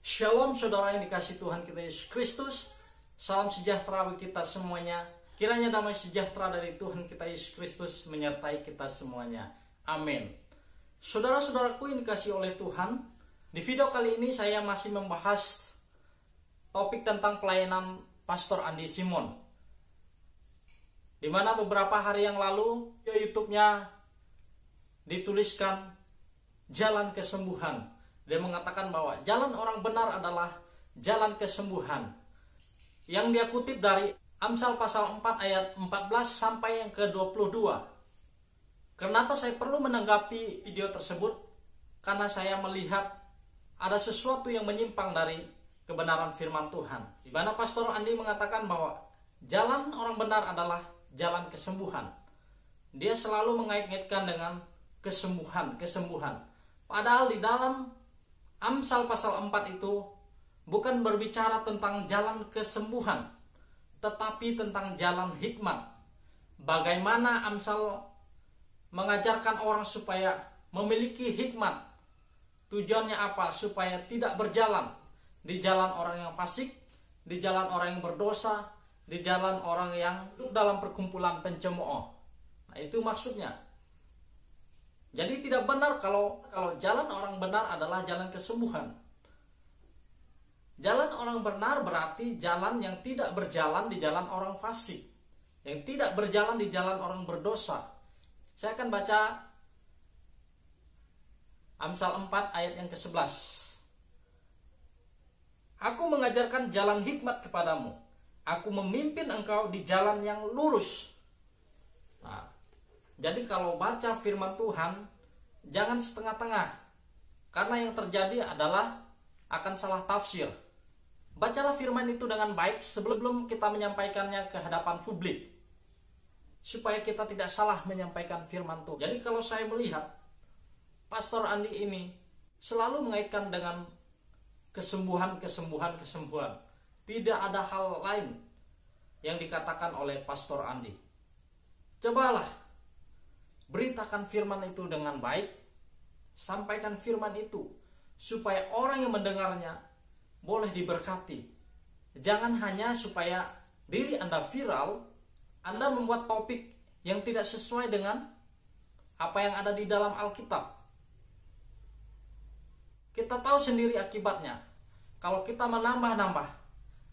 Shalom saudara yang dikasih Tuhan kita Yesus Kristus. Salam sejahtera bagi kita semuanya. Kiranya damai sejahtera dari Tuhan kita Yesus Kristus menyertai kita semuanya. Amin. Saudara-saudaraku yang dikasih oleh Tuhan, di video kali ini saya masih membahas topik tentang pelayanan Pastor Andi Simon, di mana beberapa hari yang lalu YouTube-nya dituliskan jalan kesembuhan. Dia mengatakan bahwa jalan orang benar adalah jalan kesembuhan. Yang dia kutip dari Amsal pasal 4 ayat 14 sampai yang ke-22. Kenapa saya perlu menanggapi video tersebut? Karena saya melihat ada sesuatu yang menyimpang dari kebenaran firman Tuhan. Di mana Pastor Andi mengatakan bahwa jalan orang benar adalah jalan kesembuhan. Dia selalu mengait-ngaitkan dengan kesembuhan. Padahal di dalam Amsal pasal 4 itu bukan berbicara tentang jalan kesembuhan, tetapi tentang jalan hikmat. Bagaimana Amsal mengajarkan orang supaya memiliki hikmat. Tujuannya apa? Supaya tidak berjalan di jalan orang yang fasik, di jalan orang yang berdosa, di jalan orang yang duduk dalam perkumpulan pencemooh. Nah, itu maksudnya. Jadi tidak benar kalau jalan orang benar adalah jalan kesembuhan. Jalan orang benar berarti jalan yang tidak berjalan di jalan orang fasik, yang tidak berjalan di jalan orang berdosa. Saya akan baca Amsal 4 ayat yang ke-11. Aku mengajarkan jalan hikmat kepadamu. Aku memimpin engkau di jalan yang lurus. Nah, jadi kalau baca firman Tuhan, jangan setengah-tengah. Karena yang terjadi adalah akan salah tafsir. Bacalah firman itu dengan baik sebelum kita menyampaikannya ke hadapan publik. Supaya kita tidak salah menyampaikan firman Tuhan. Jadi kalau saya melihat Pastor Andi ini selalu mengaitkan dengan kesembuhan. Tidak ada hal lain yang dikatakan oleh Pastor Andi. Cobalah beritakan firman itu dengan baik, sampaikan firman itu supaya orang yang mendengarnya boleh diberkati. Jangan hanya supaya diri Anda viral, Anda membuat topik yang tidak sesuai dengan apa yang ada di dalam Alkitab. Kita tahu sendiri akibatnya. Kalau kita menambah-nambah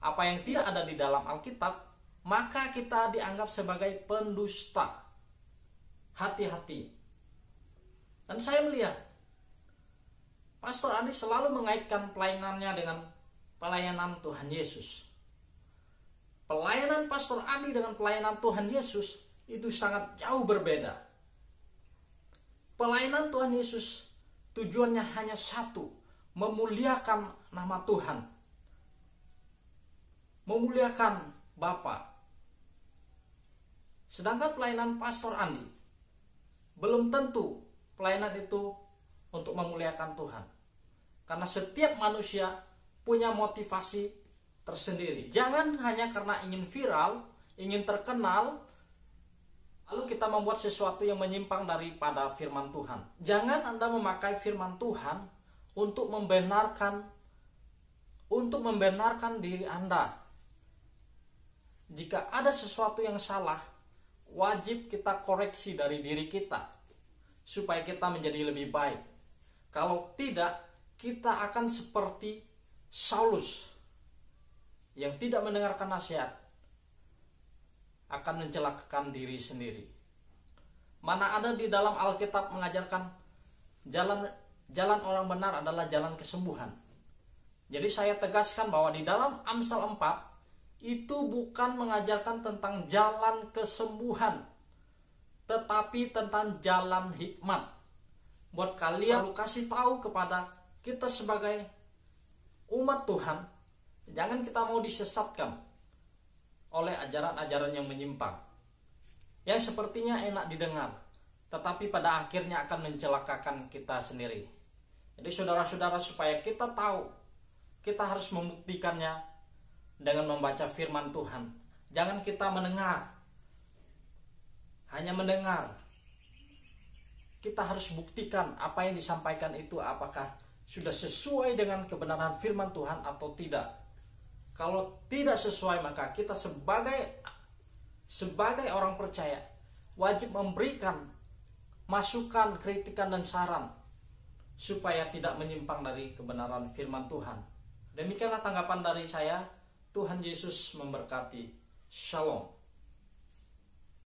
apa yang tidak ada di dalam Alkitab, maka kita dianggap sebagai pendusta. Hati-hati. Dan saya melihat Pastor Andi selalu mengaitkan pelayanannya dengan pelayanan Tuhan Yesus. Pelayanan Pastor Andi dengan pelayanan Tuhan Yesus itu sangat jauh berbeda. Pelayanan Tuhan Yesus tujuannya hanya satu, memuliakan nama Tuhan, memuliakan Bapa. Sedangkan pelayanan Pastor Andi belum tentu pelayanan itu untuk memuliakan Tuhan. Karena setiap manusia punya motivasi tersendiri. Jangan hanya karena ingin viral, ingin terkenal, lalu kita membuat sesuatu yang menyimpang daripada firman Tuhan. Jangan Anda memakai firman Tuhan untuk membenarkan diri Anda. Jika ada sesuatu yang salah, wajib kita koreksi dari diri kita supaya kita menjadi lebih baik. Kalau tidak, kita akan seperti Saulus yang tidak mendengarkan nasihat, akan mencelakakan diri sendiri. Mana ada di dalam Alkitab mengajarkan jalan orang benar adalah jalan kesembuhan. Jadi saya tegaskan bahwa di dalam Amsal 4 itu bukan mengajarkan tentang jalan kesembuhan, tetapi tentang jalan hikmat. Buat kalian, perlu kasih tahu kepada kita sebagai umat Tuhan, jangan kita mau disesatkan oleh ajaran-ajaran yang menyimpang, yang sepertinya enak didengar, tetapi pada akhirnya akan mencelakakan kita sendiri. Jadi saudara-saudara, supaya kita tahu, kita harus membuktikannya dengan membaca firman Tuhan. Jangan kita hanya mendengar. Kita harus buktikan apa yang disampaikan itu apakah sudah sesuai dengan kebenaran firman Tuhan atau tidak. Kalau tidak sesuai, maka kita sebagai orang percaya wajib memberikan masukan, kritikan, dan saran supaya tidak menyimpang dari kebenaran firman Tuhan. Demikianlah tanggapan dari saya. Tuhan Yesus memberkati. Shalom.